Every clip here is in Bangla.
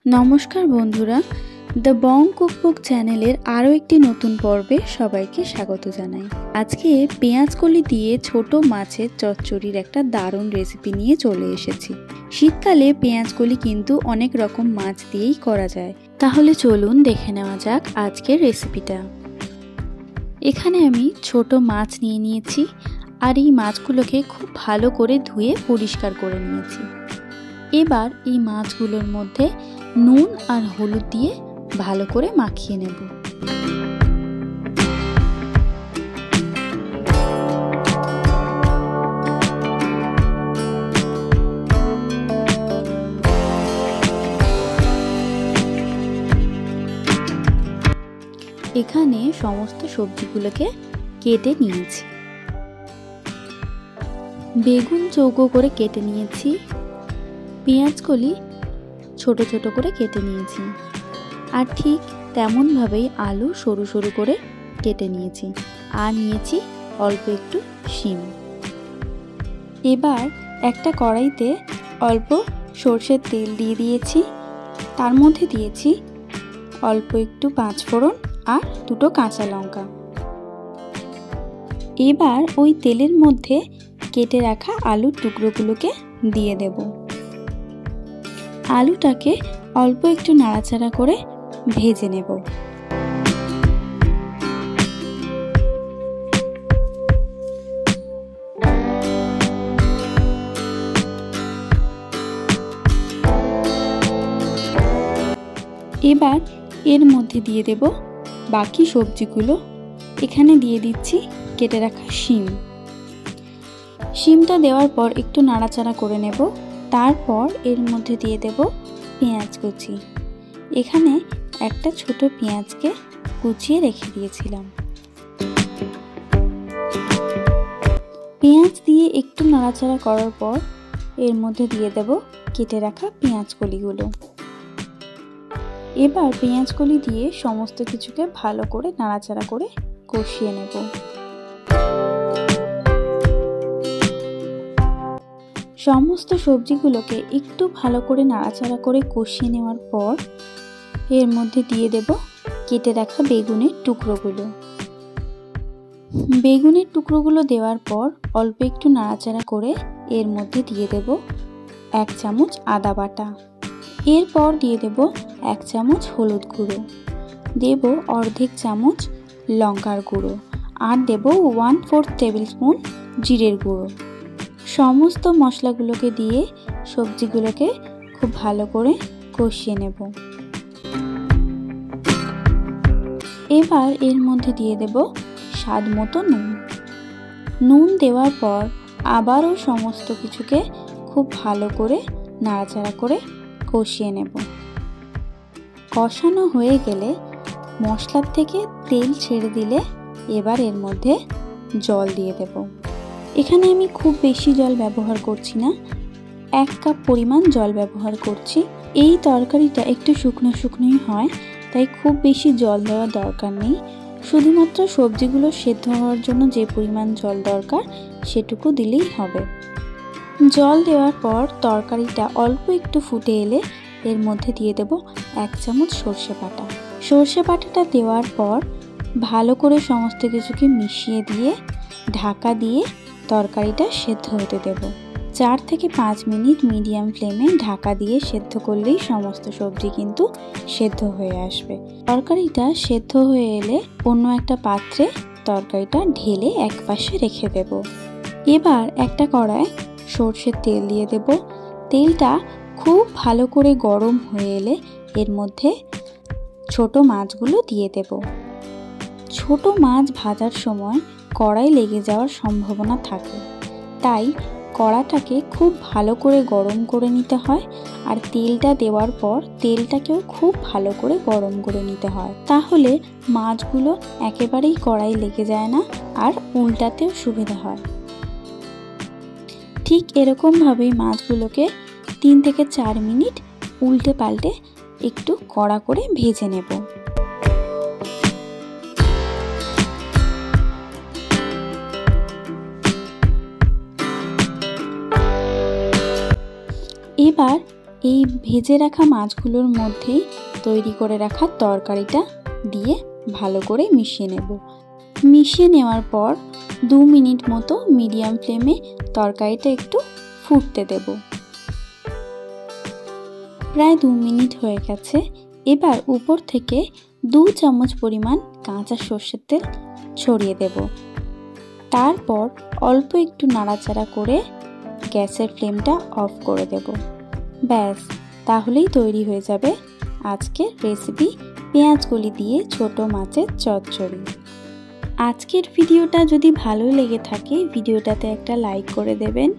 নমস্কার বন্ধুরা, দ্য বং কুকবুক চ্যানেলের আরও একটি নতুন পর্বে সবাইকে স্বাগত জানাই। আজকে পেঁয়াজকলি দিয়ে ছোট মাছের চচ্চড়ির একটা দারুণ রেসিপি নিয়ে চলে এসেছি। শীতকালে পেঁয়াজকলি কিন্তু অনেক রকম মাছ দিয়েই করা যায়। তাহলে চলুন দেখে নেওয়া যাক আজকের রেসিপিটা। এখানে আমি ছোট মাছ নিয়ে নিয়েছি আর এই মাছগুলোকে খুব ভালো করে ধুয়ে পরিষ্কার করে নিয়েছি। এবার এই মাছগুলোর মধ্যে নুন আর হলুদ দিয়ে ভালো করে মাখিয়ে নেব। এখানে সমস্ত সবজিগুলোকে কেটে নিয়েছি। বেগুন চৌকো করে কেটে নিয়েছি, পেঁয়াজকলি ছোট ছোট করে কেটে নিয়েছি, আর ঠিক তেমনভাবেই আলু সরু সরু করে কেটে নিয়েছি, আর নিয়েছি অল্প একটু শিম। এবার একটা কড়াইতে অল্প সরষের তেল দিয়ে দিয়েছি, তার মধ্যে দিয়েছি অল্প একটু পাঁচফোড়ন আর দুটো কাঁচা লঙ্কা। এবার ওই তেলের মধ্যে কেটে রাখা আলুর টুকরোগুলোকে দিয়ে দেব। আলুটাকে অল্প একটু নাড়াচাড়া করে ভেজে নেব। এবার এর মধ্যে দিয়ে দেব বাকি সবজিগুলো। এখানে দিয়ে দিচ্ছি কেটে রাখা শিম। শিমটা দেওয়ার পর একটু নাড়াচাড়া করে নেব। তারপর এর মধ্যে দিয়ে দেব পেঁয়াজ কুচি। এখানে একটা ছোট পেঁয়াজকে কুচিয়ে রেখে দিয়েছিলাম। পেঁয়াজ দিয়ে একটু নাড়াচাড়া করার পর এর মধ্যে দিয়ে দেব কেটে রাখা পেঁয়াজকলিগুলো। এবার পেঁয়াজকলি দিয়ে সমস্ত কিছুকে ভালো করে নাড়াচাড়া করে কষিয়ে নেব। সমস্ত সবজিগুলোকে একটু ভালো করে নাড়াচাড়া করে কষিয়ে নেওয়ার পর এর মধ্যে দিয়ে দেব কেটে রাখা বেগুনের টুকরোগুলো। বেগুনের টুকরোগুলো দেওয়ার পর অল্প একটু নাড়াচাড়া করে এর মধ্যে দিয়ে দেব 1 চামচ আদা বাটা। এরপর দিয়ে দেব 1 চামচ হলুদ গুঁড়ো, দেব অর্ধেক চামচ লঙ্কার গুঁড়ো, আর দেব 1/4 টেবিল স্পুন জিরের গুঁড়ো। সমস্ত মশলাগুলোকে দিয়ে সবজিগুলোকে খুব ভালো করে কষিয়ে নেব। এবার এর মধ্যে দিয়ে দেব স্বাদ মতো নুন। নুন দেওয়ার পর আবারও সমস্ত কিছুকে খুব ভালো করে নাড়াচাড়া করে কষিয়ে নেব। কষানো হয়ে গেলে মশলার থেকে তেল ছেড়ে দিলে এবার এর মধ্যে জল দিয়ে দেব। এখানে আমি খুব বেশি জল ব্যবহার করছি না, 1 কাপ পরিমাণ জল ব্যবহার করছি। এই তরকারিটা একটু শুকনো শুকনোই হয়, তাই খুব বেশি জল দেওয়ার দরকার নেই। শুধুমাত্র সবজিগুলো সেদ্ধ হওয়ার জন্য যে পরিমাণ জল দরকার সেটুকু দিলেই হবে। জল দেওয়ার পর তরকারিটা অল্প একটু ফুটে এলে এর মধ্যে দিয়ে দেব 1 চামচ সর্ষে বাটা। সর্ষে বাটাটা দেওয়ার পর ভালো করে সমস্ত কিছুকে মিশিয়ে দিয়ে ঢাকা দিয়ে তরকারিটা সেদ্ধ হতে দেব। 4 থেকে 5 মিনিট মিডিয়াম ফ্লেমে ঢাকা দিয়ে সেদ্ধ করলেই সমস্ত সবজি কিন্তু সেদ্ধ হয়ে আসবে। তরকারিটা সেদ্ধ হয়ে এলে অন্য একটা পাত্রে তরকারিটা ঢেলে একপাশে রেখে দেব। এবার একটা কড়ায় সরষের তেল দিয়ে দেব। তেলটা খুব ভালো করে গরম হয়ে এলে এর মধ্যে ছোট মাছগুলো দিয়ে দেব। ছোট মাছ ভাজার সময় কড়াই লেগে যাওয়ার সম্ভাবনা থাকে, তাই কড়াটাকে খুব ভালো করে গরম করে নিতে হয়, আর তেলটা দেওয়ার পর তেলটাকেও খুব ভালো করে গরম করে নিতে হয়। তাহলে মাছগুলো একেবারেই কড়াই লেগে যায় না, আর উল্টাতেও সুবিধা হয়। ঠিক এরকমভাবেই মাছগুলোকে 3 থেকে 4 মিনিট উল্টে পাল্টে একটু কড়া করে ভেজে নেব। এবার এই ভেজে রাখা মাছগুলোর মধ্যেই তৈরি করে রাখা তরকারিটা দিয়ে ভালো করে মিশিয়ে নেব। মিশিয়ে নেওয়ার পর 2 মিনিট মতো মিডিয়াম ফ্লেমে তরকারিটা একটু ফুটতে দেব। প্রায় 2 মিনিট হয়ে গেছে। এবার উপর থেকে 2 চামচ পরিমাণ কাঁচা সর্ষের তেল ছড়িয়ে দেব। তারপর অল্প একটু নাড়াচাড়া করে গ্যাসের ফ্লেমটা অফ করে দেব। ব্যাস, তাহলেই তৈরি হয়ে যাবে আজকের রেসিপি পেঁয়াজকলি দিয়ে ছোট মাছের চচ্চড়ি। আজকের ভিডিওটা যদি ভালো লেগে থাকে ভিডিওটাতে একটা লাইক করে দেবেন,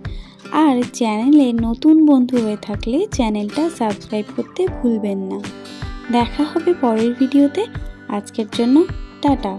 আর চ্যানেলে নতুন বন্ধু হয়ে থাকলে চ্যানেলটা সাবস্ক্রাইব করতে ভুলবেন না। দেখা হবে পরের ভিডিওতে। আজকের জন্য টাটা।